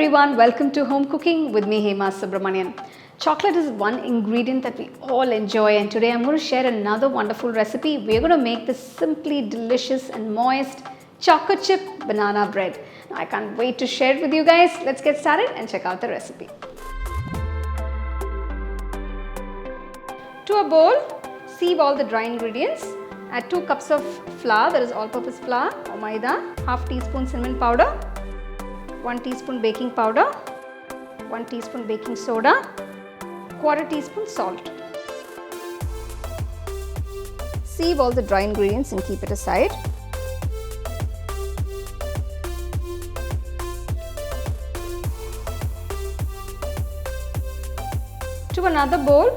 everyone, welcome to Home Cooking with me Hema Subramanian. Chocolate is one ingredient that we all enjoy, and today I'm going to share another wonderful recipe. We're going to make this simply delicious and moist chocolate chip banana bread. Now, I can't wait to share it with you guys. Let's get started and check out the recipe. To a bowl, sieve all the dry ingredients. Add 2 cups of flour, that is all-purpose flour or Maida, half teaspoon cinnamon powder, 1 teaspoon baking powder, 1 teaspoon baking soda, quarter teaspoon salt. Sieve all the dry ingredients and keep it aside. To another bowl,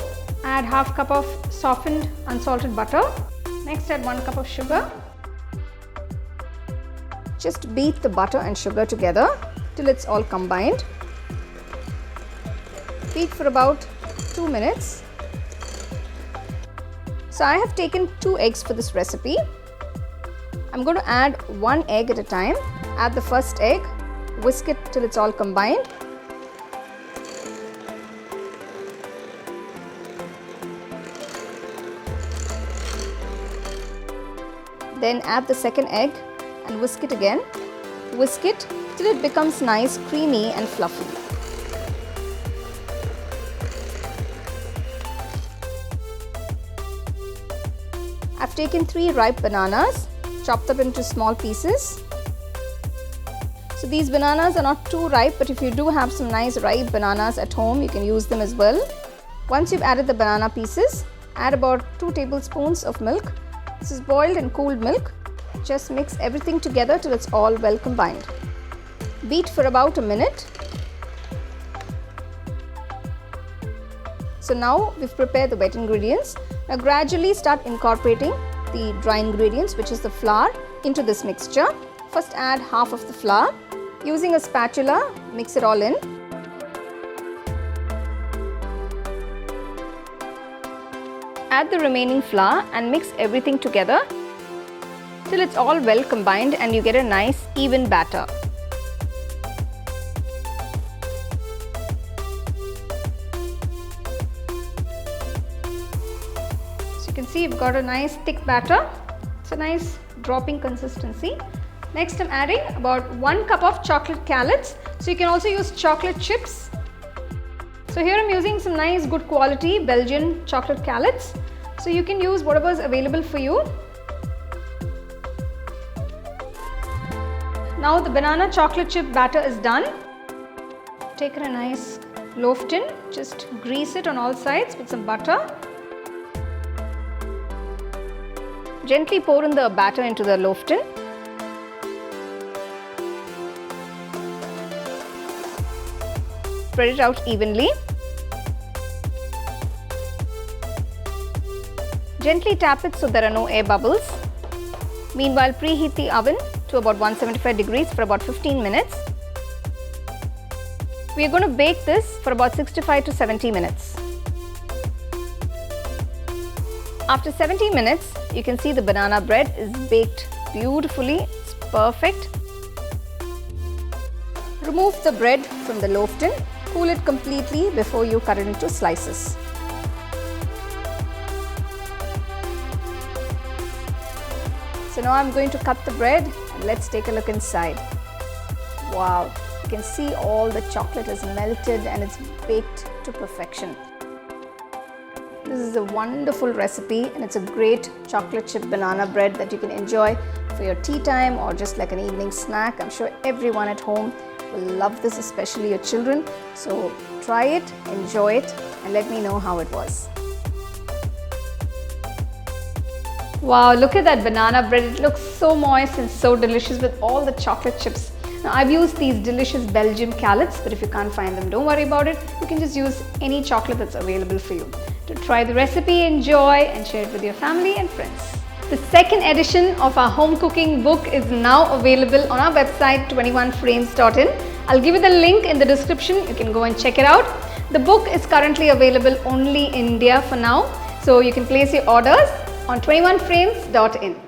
add half cup of softened unsalted butter. Next, add 1 cup of sugar. Just beat the butter and sugar together till it's all combined. Beat for about 2 minutes. So I have taken 2 eggs for this recipe. I'm going to add 1 egg at a time. Add the first egg, whisk it till it's all combined. Then add the second egg and whisk it again. Whisk it till it becomes nice, creamy and fluffy. I've taken 3 ripe bananas, chopped them into small pieces. So these bananas are not too ripe, but if you do have some nice ripe bananas at home, you can use them as well. Once you've added the banana pieces, add about 2 tablespoons of milk. This is boiled and cooled milk. Just mix everything together till it's all well combined. Beat for about a minute. So now we've prepared the wet ingredients. Now gradually start incorporating the dry ingredients, which is the flour, into this mixture. First add half of the flour. Using a spatula, mix it all in. Add the remaining flour and mix everything together till it's all well combined and you get a nice even batter. So you can see you've got a nice thick batter. It's a nice dropping consistency. Next I'm adding about 1 cup of chocolate callets. So you can also use chocolate chips. So here I'm using some nice good quality Belgian chocolate callets. So you can use whatever is available for you. Now the banana chocolate chip batter is done. Take a nice loaf tin, just grease it on all sides with some butter. Gently pour in the batter into the loaf tin. Spread it out evenly. Gently tap it so there are no air bubbles. Meanwhile, preheat the oven to about 175 degrees for about 15 minutes. We are going to bake this for about 65 to 70 minutes. After 70 minutes, you can see the banana bread is baked beautifully. It's perfect. Remove the bread from the loaf tin. Cool it completely before you cut it into slices. So now I'm going to cut the bread and let's take a look inside. Wow, you can see all the chocolate is melted and it's baked to perfection. This is a wonderful recipe and it's a great chocolate chip banana bread that you can enjoy for your tea time or just like an evening snack. I'm sure everyone at home will love this, especially your children. So try it, enjoy it and let me know how it was. Wow, look at that banana bread. It looks so moist and so delicious with all the chocolate chips. Now I've used these delicious Belgian callets, but if you can't find them, don't worry about it. You can just use any chocolate that's available for you. To try the recipe, enjoy and share it with your family and friends. The second edition of our home cooking book is now available on our website 21frames.in. I'll give you the link in the description. You can go and check it out. The book is currently available only in India for now. So you can place your orders on 21frames.in.